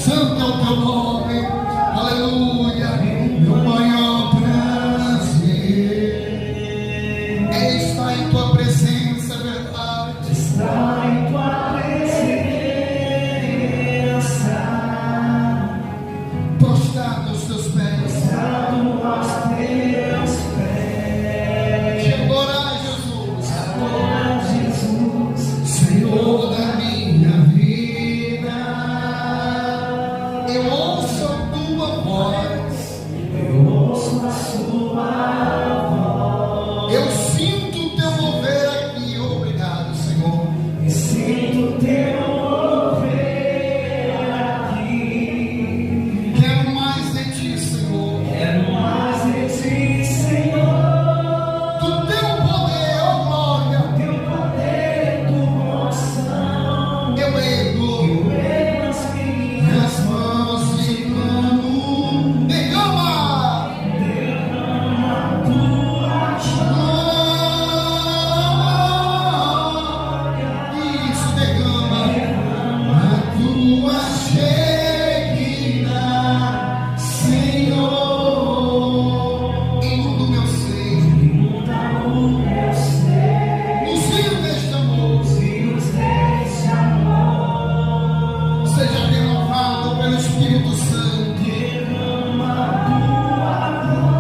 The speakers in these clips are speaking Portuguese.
Santo é o teu nome, aleluia. Meu maior prazer é estar em tua presença, é verdade. Está em tua presença, Prostrado aos teus pés, prostrado aos teus pés. te adorar, Jesus, Adorar Jesus, Senhor da minha vida. Eu ouço a tua voz, eu ouço a sua voz, eu sinto o teu mover aqui. Obrigado, Senhor. e sinto teu mover aqui. Quero mais de ti, Senhor. Quero mais de ti, Senhor. Do teu poder, ó glória. Teu poder, tua unção, Eu ergo as minhas nas mãos de clamo. Derrama tua isso, derrama a tua Shekinah, Senhor. Inunda o meu ser, inunda o meu ser, nos rios deste amor. rios desse amor. Seja renovado pelo Espírito Santo. Derrama tua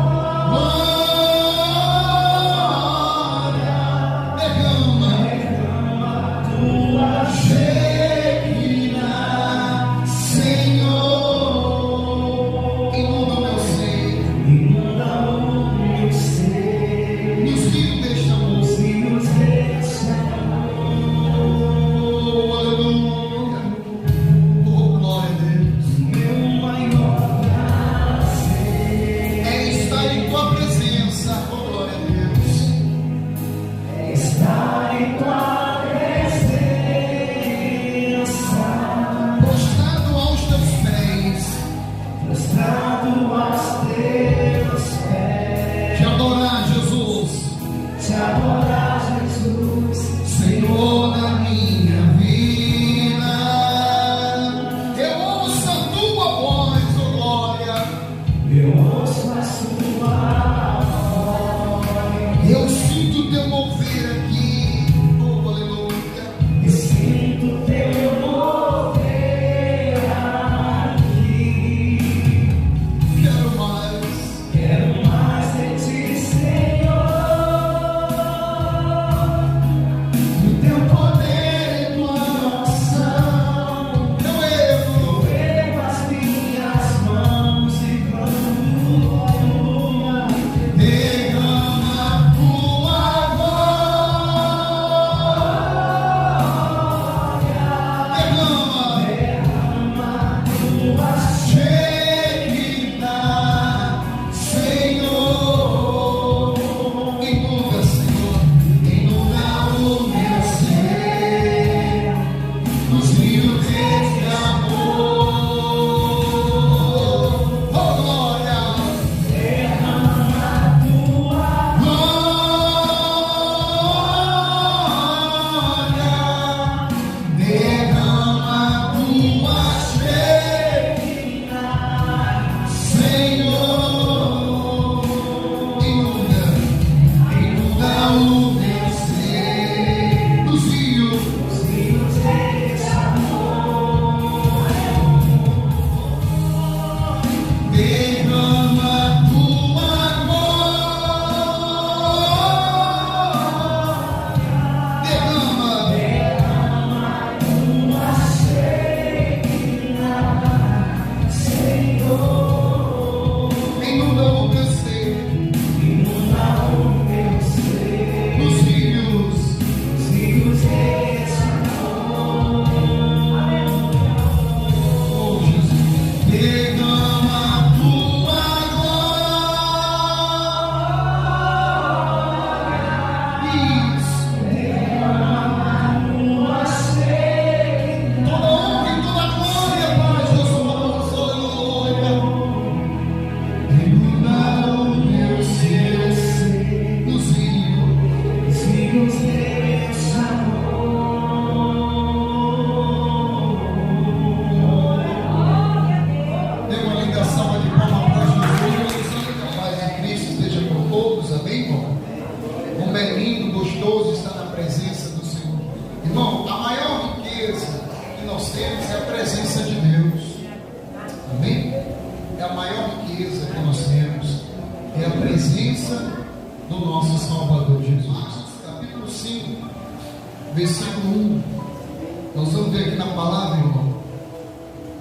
Glória, derrama tua Shekinah, Senhor. Inunda o meu ser, inunda o meu ser, nos rios deste amor. rios desse amor. Oh, aleluia. Oh, glória a Deus. Meu maior presença de Deus. Amém? É a maior riqueza que nós temos. É a presença do nosso Salvador Jesus. Marcos capítulo 5, versículo 1. Nós vamos ver aqui na palavra, irmão,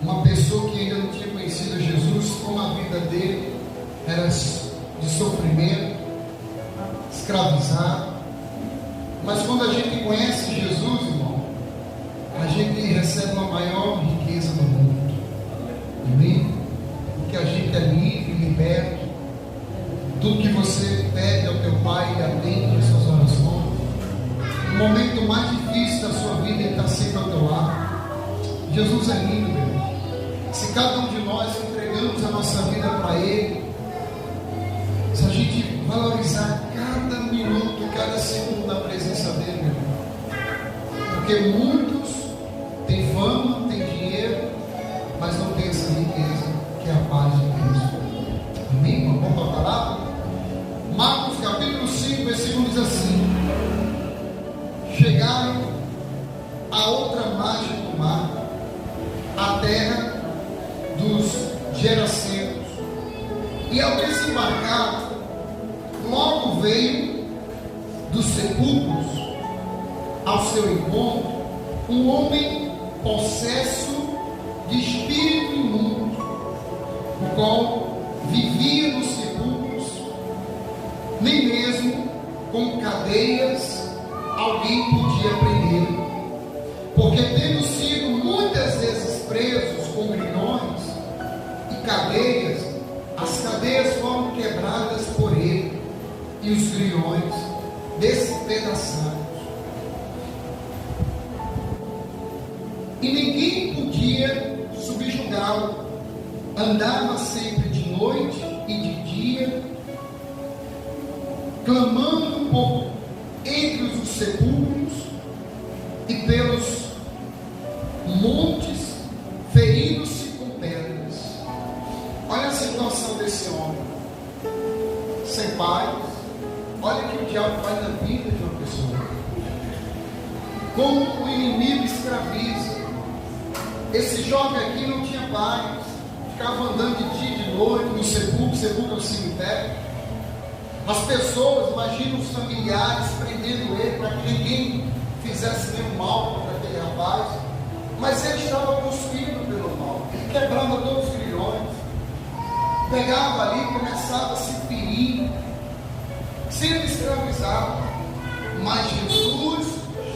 uma pessoa que ainda não tinha conhecido Jesus, como a vida dele era de sofrimento, escravizado. Mas quando a gente conhece Jesus, irmão, a gente recebe uma maior riqueza do mundo. Amém? Porque a gente é livre, liberto. Tudo que você pede ao teu Pai, Ele atende às suas orações. No momento mais difícil da sua vida, Ele está sempre ao teu lado. Jesus é lindo, meu irmão. Se cada um de nós entregamos a nossa vida para Ele, se a gente valorizar cada minuto, cada segundo da presença dEle, meu irmão. Porque muitos têm fama, têm dinheiro, mas não têm essa riqueza, que é a paz de Cristo. Amém, irmão? Vamos para a palavra? Marcos capítulo 5, versículo diz assim: chegaram à outra margem do mar, a terra dos Gerasenos, e ao desembarcar, logo veio dos sepulcros ao seu encontro um homem possesso de espírito imundo, o qual vivia nos sepulcros, nem mesmo com cadeias alguém podia prendê-lo, porque tendo sido muitas vezes presos com grilhões e cadeias, as cadeias foram quebradas por ele e os grilhões despedaçados, e ninguém podia subjugá-lo. Andava sempre de noite e de dia, clamando por entre os sepulcros e pelos montes, ferindo-se com pedras. Olha a situação desse homem, sem paz. Olha que o diabo faz na vida de uma pessoa, como o inimigo escraviza. Esse jovem aqui não tinha paz, ficava andando de dia e de noite no sepulcro. Sepulcro é o cemitério. As pessoas, imaginam os familiares prendendo ele para que ninguém fizesse nenhum mal contra aquele rapaz, mas ele estava possuído pelo mal. Ele quebrava todos os grilhões, pegava ali, começava a se ferir, sendo escravizado. Mas Jesus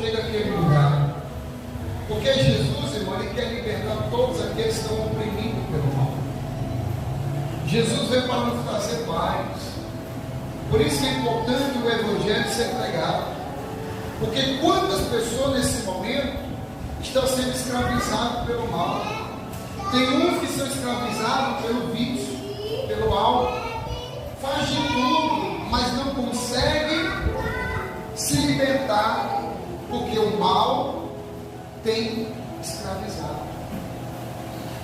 chega àquele lugar, porque Jesus, irmão, Ele quer libertar todos aqueles que estão oprimidos pelo mal. Jesus veio para nos trazer paz. Por isso que é importante o Evangelho ser pregado, porque quantas pessoas nesse momento estão sendo escravizadas pelo mal? Tem uns que são escravizados pelo vício, pelo álcool, faz de tudo, mas não consegue se libertar, porque o mal tem escravizado.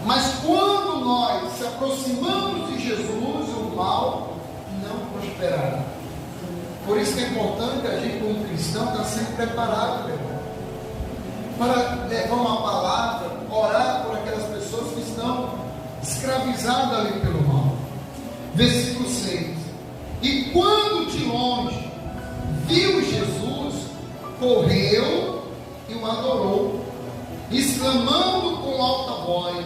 Mas quando nós se aproximamos de Jesus, o mal não prosperará. Por isso que é importante a gente, como cristão, estar sempre preparado, meu irmão, para levar uma palavra, orar por aquelas pessoas que estão escravizadas ali pelo mal. Versículo 6: e quando de longe viu Jesus, correu e o adorou, exclamando com alta voz: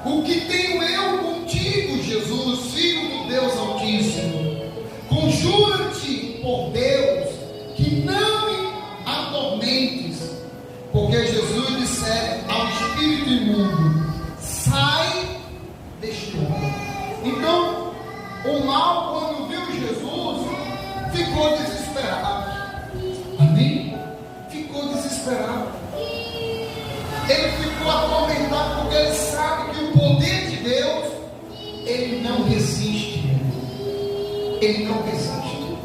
o que tenho eu contigo, Jesus, Filho do Deus Altíssimo? Conjura-te por Deus que não me atormentes. Porque Jesus dissera ao espírito imundo: sai deste homem. Então, o mal, quando viu Jesus, ficou desesperado. Amém? Ficou desesperado. Ele ficou atormentado, porque ele sabe que o poder de Deus, ele não resiste. Ele não resiste.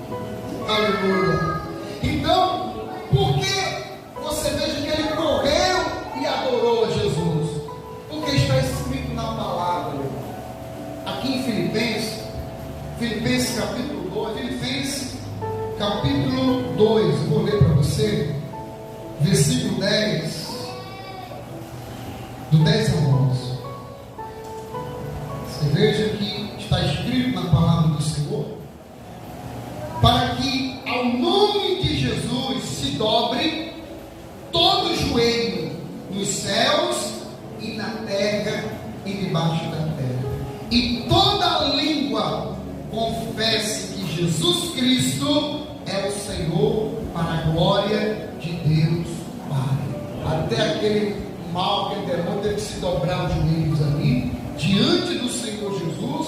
Aleluia. Então, por que você veja que ele correu e adorou a Jesus? Porque está escrito na palavra, meu irmão. Aqui em Filipenses capítulo 2, Filipenses capítulo 2, vou ler para você, versículo 10, do 10 ao 11. veja que está escrito na palavra do Senhor, para que ao nome de Jesus se dobre todo joelho nos céus e na terra e debaixo da terra, e toda língua confesse que Jesus Cristo é o Senhor, para a glória de Deus Pai. Até aquele mal, aquele demônio teve que se dobrar os joelhos ali, diante do Senhor Jesus.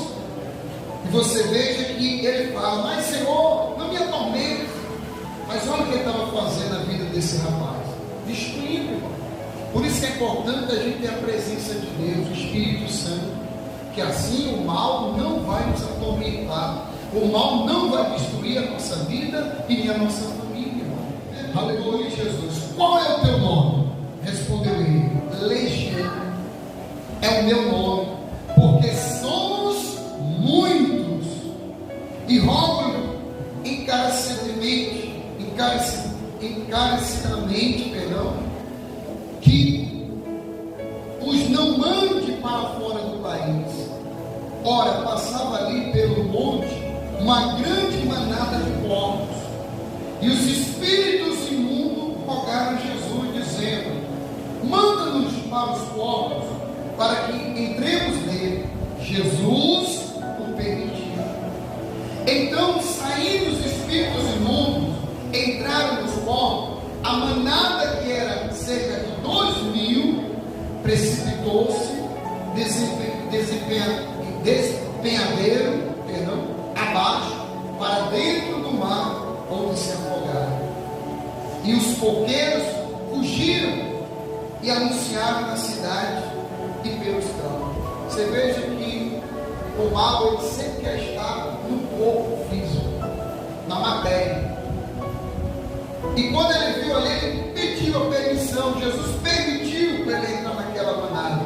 E você veja que ele fala: mas Senhor, não me atormente. Mas olha o que ele estava fazendo na vida desse rapaz, destruindo, irmão. Por isso que é importante a gente ter a presença de Deus, o Espírito Santo, que assim o mal não vai nos atormentar, o mal não vai destruir a nossa vida e nem a nossa família, irmão. Aleluia, Jesus. Qual é o teu nome? Respondeu ele: Legião é o meu nome, porque somos muitos. E rogo-lhe encarecidamente, que os não mande para fora do país. Ora, passava ali pelo monte uma grande manada de porcos, e os espíritos imundos rogaram a Jesus, dizendo: manda-nos para os porcos, para que entremos nele. Jesus o permitiu. Então, saindo os espíritos imundos, entraram nos porcos. A manada, que era cerca de 2.000, precipitou-se despenhadeiro abaixo, para dentro do mar, onde se afogaram. E os porqueiros fugiram e anunciaram na cidade e pelos campos. Você veja que o mal, ele sempre quer estar no corpo físico, na matéria. E quando ele viu ali, ele pediu a permissão. Jesus permitiu para ele entrar naquela manada.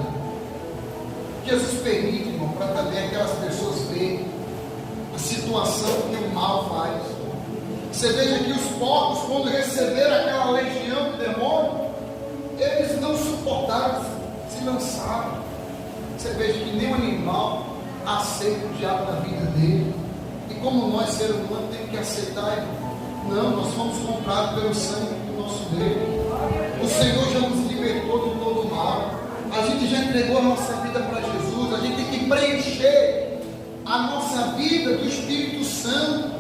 Jesus permite, irmão, para também aquelas pessoas verem a situação que o mal faz. Você veja que os porcos, quando receberam aquela legião de demônios, eles não suportaram, se lançaram. Você veja que nenhum animal aceita o diabo na vida dele. E como nós, seres humanos, temos que aceitar, irmão. Não, nós fomos comprados pelo sangue do nosso Deus. O Senhor já nos libertou de todo o mal. A gente já entregou a nossa vida para Jesus. A gente tem que preencher a nossa vida do Espírito Santo.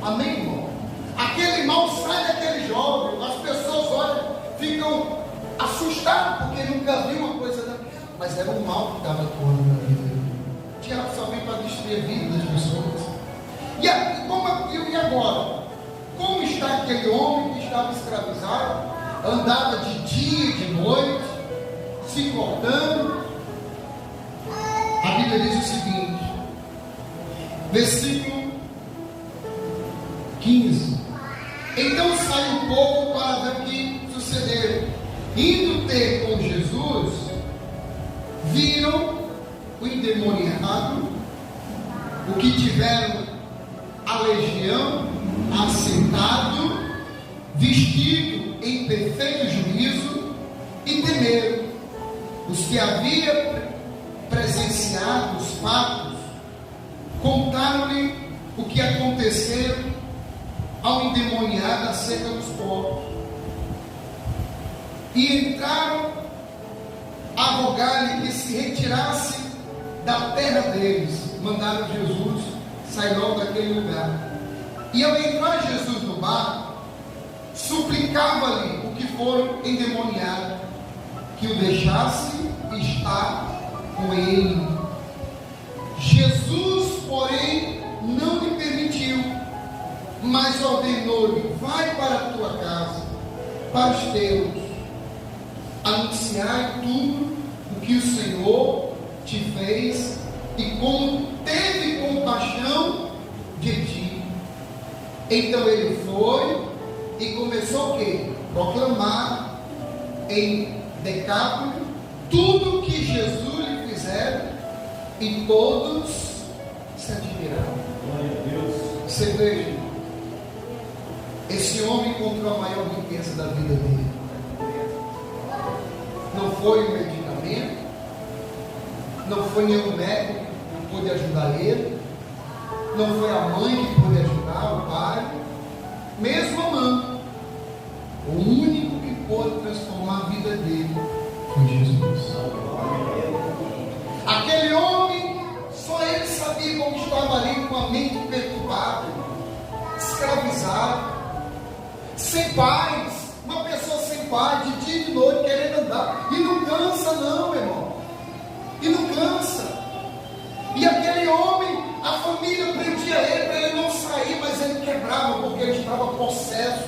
Amém, irmão? Aquele mal sai daquele jovem. As pessoas olham, ficam assustadas porque nunca viu uma coisa daquela. Mas era um mal que estava atuando na vida dele. O diabo só vem para destruir a vida das pessoas. E agora? Como está aquele homem que estava escravizado, andava de dia e de noite, se cortando? A Bíblia diz o seguinte, versículo 15: então saiu um pouco para ver o que sucedeu. Indo ter com Jesus, viram o endemoniado, o que tiveram a legião, assentado, vestido em perfeito juízo, e temeram. Os que haviam presenciado os fatos contaram-lhe o que aconteceu ao endemoniado acerca dos porcos, e entraram a rogar-lhe que se retirasse da terra deles. Mandaram Jesus sair logo daquele lugar. E ao entrar Jesus no barco, suplicava-lhe o que foram endemoniados, que o deixasse estar com ele. Jesus, porém, não lhe permitiu, mas ordenou-lhe: vai para a tua casa, para os teus, anunciai tudo o que o Senhor te fez e como teve compaixão de ti. Então ele foi e começou o quê? Proclamar em Decápolis tudo o que Jesus lhe fizera, e todos se admiraram. Glória a Deus. Você veja, esse homem encontrou a maior riqueza da vida dele. Não foi o medicamento, não foi nenhum médico pôde ajudar ele, não foi a mãe que pôde ajudar, o pai, mesmo a mãe. O único que pôde transformar a vida dele foi Jesus. Aquele homem, só ele sabia como estava ali, com a mente perturbada, escravizado, sem paz, uma pessoa sem paz, de dia e de noite, querendo andar, e não cansa não, irmão, e não cansa. E aquele homem, a família prendia ele para ele não sair, mas ele quebrava, porque ele estava possesso,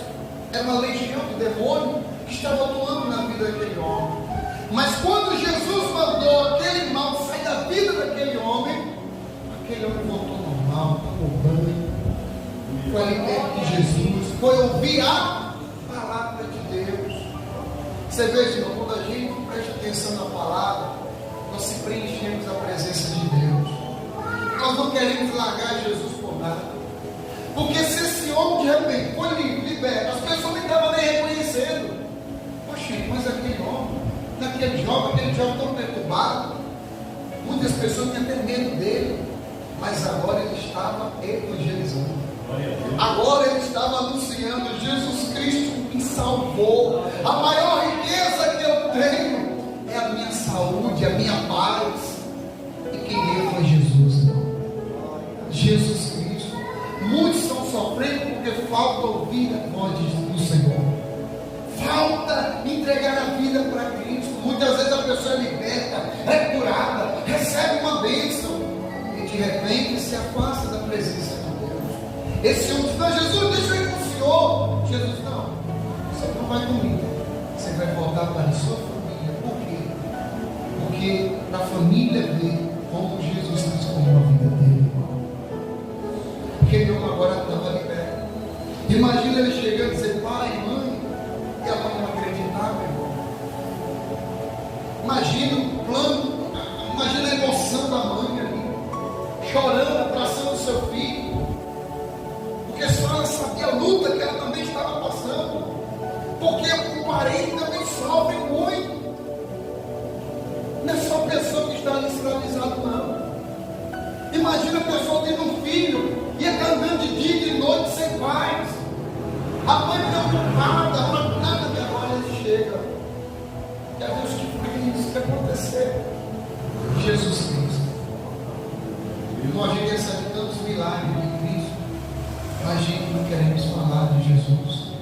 era uma legião de demônio que estava atuando na vida daquele homem. Mas quando Jesus mandou aquele mal sair da vida daquele homem voltou normal, tomou banho, foi ali perto de Jesus, foi ouvir a palavra de Deus. Você veja, irmão, quando a gente presta atenção na palavra, nós se preenchemos da presença de Deus. Nós não queremos largar Jesus por nada. Porque se esse homem de repente foi liberto, as pessoas nem estavam nem reconhecendo. Poxa, mas aquele homem, aquele jovem tão perturbado, muitas pessoas tinham até medo dele. Mas agora ele estava evangelizando. Agora ele estava anunciando: Jesus Cristo me salvou. A maior riqueza que eu tenho é a minha saúde, a minha paz. E quem deu foi Jesus, irmão. Jesus Cristo. Muitos estão sofrendo porque falta ouvir a voz do Senhor. Falta entregar a vida para Cristo. Muitas vezes a pessoa é liberta, é curada, recebe uma bênção, de repente se afasta da presença de Deus. Esse homem diz: não, Jesus, deixa eu ir com o Senhor. Jesus: não, você não vai comigo, você vai voltar para a sua família. Por quê? Porque a família vê como Jesus transformou a vida dele, irmão. Aquele homem agora estava liberto. Imagina ele chegando e dizer: pai, mãe, e a mãe não acreditava, irmão. Imagina o plano, imagina a emoção da mãe ali, chorando, abraçando o seu filho, porque só ela sabia a luta que ela também estava passando, porque o parente também sofre muito. Não é só a pessoa que está ali escravizada, não. Imagina a pessoa tendo um filho e está andando de dia e de noite sem paz, a mãe preocupada, para nada que agora ele chega. E a Deus, que foi isso que aconteceu? Jesus Cristo. Irmão, a gente recebe tantos milagres de Cristo, mas a gente não queremos falar de Jesus.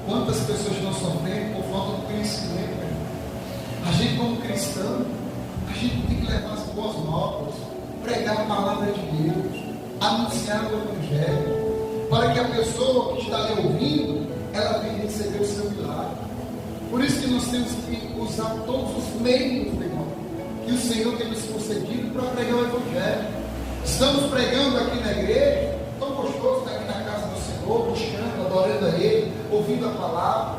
Quantas pessoas estão sofrendo por falta de conhecimento, irmão? A gente, como cristão, a gente tem que levar as boas novas, pregar a palavra de Deus, anunciar o Evangelho, para que a pessoa que está ali ouvindo, ela venha receber o seu milagre. Por isso que nós temos que usar todos os meios, irmão, que o Senhor tem nos concedido para pregar o Evangelho. Estamos pregando aqui na igreja, tão gostoso estar aqui na casa do Senhor, buscando, adorando a Ele, ouvindo a palavra,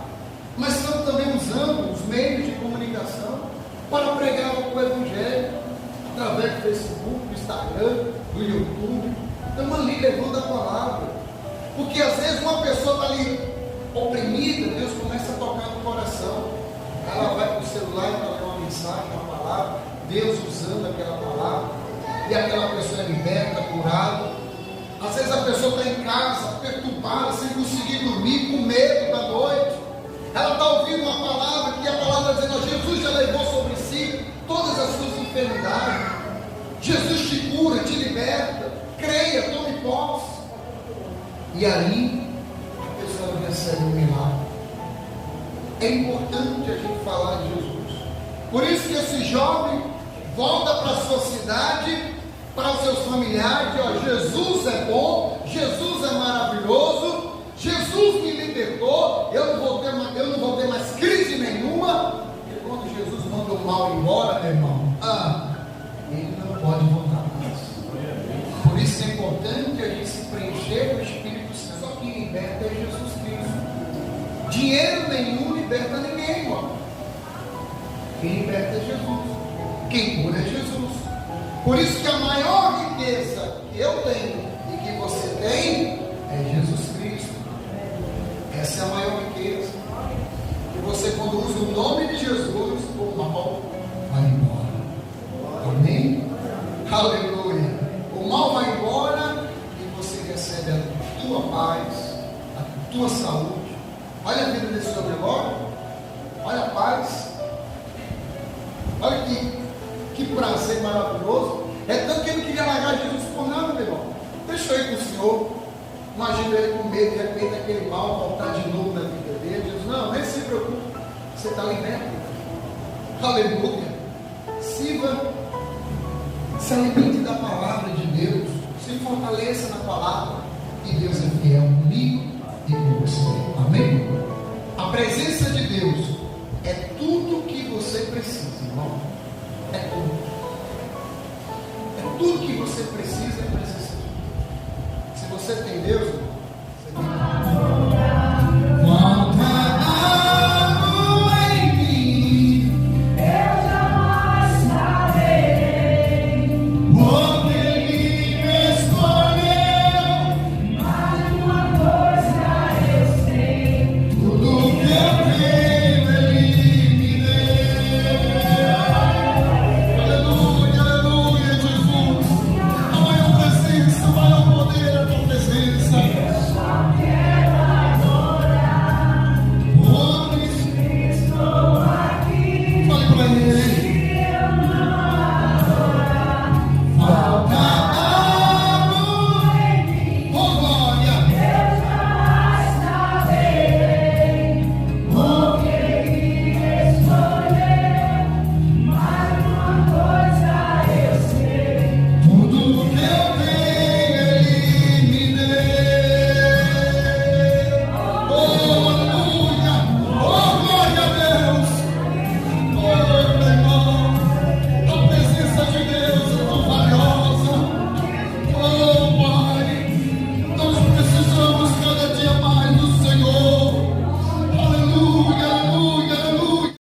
mas estamos também usando os meios de comunicação para pregar o Evangelho, através do Facebook, do Instagram, do YouTube. Estamos ali levando a palavra, porque às vezes uma pessoa está ali oprimida, Deus começa a tocar no coração, ela vai para o celular e coloca uma mensagem, uma palavra, Deus usando aquela palavra, e aquela pessoa é liberta, curada. Às vezes a pessoa está em casa, perturbada, sem conseguir dormir, com medo da noite. Ela está ouvindo uma palavra, que a palavra está dizendo: Jesus já levou sobre si todas as suas enfermidades. Jesus te cura, te liberta. Creia, tome posse. E aí a pessoa recebe um milagre. É importante a gente falar de Jesus. Por isso que esse jovem volta para a sua cidade, para os seus familiares, e ó, Jesus é bom, Jesus é maravilhoso, Jesus me libertou, eu não vou ter mais crise nenhuma. E quando Jesus manda o mal embora, meu irmão, ele não pode voltar mais. Por isso é importante a gente se preencher do Espírito Santo. Só quem liberta é Jesus Cristo. Dinheiro nenhum liberta ninguém, irmão. Quem liberta é Jesus. Quem cura é Jesus. Por isso que a maior riqueza que eu tenho e que você tem é Jesus Cristo. Essa é a maior riqueza. E você, quando usa o nome de Jesus, o mal vai embora. Amém? Aleluia. tua saúde. Olha a vida desse homem agora. Olha a paz. Olha que prazer maravilhoso. É tanto que ele queria largar Jesus por nada, meu irmão. Deixa eu ir com o Senhor. Imagina ele com medo, de repente aquele mal voltar de novo na vida dele. Jesus, não, nem se preocupe. Você está liberto. Aleluia. Se alimente da palavra de Deus. Se fortaleça na palavra. E Deus é fiel comigo e com você. Amém? A presença de Deus é tudo que você precisa, irmão. É tudo. É tudo que você precisa é a presença de Deus. Se você tem Deus,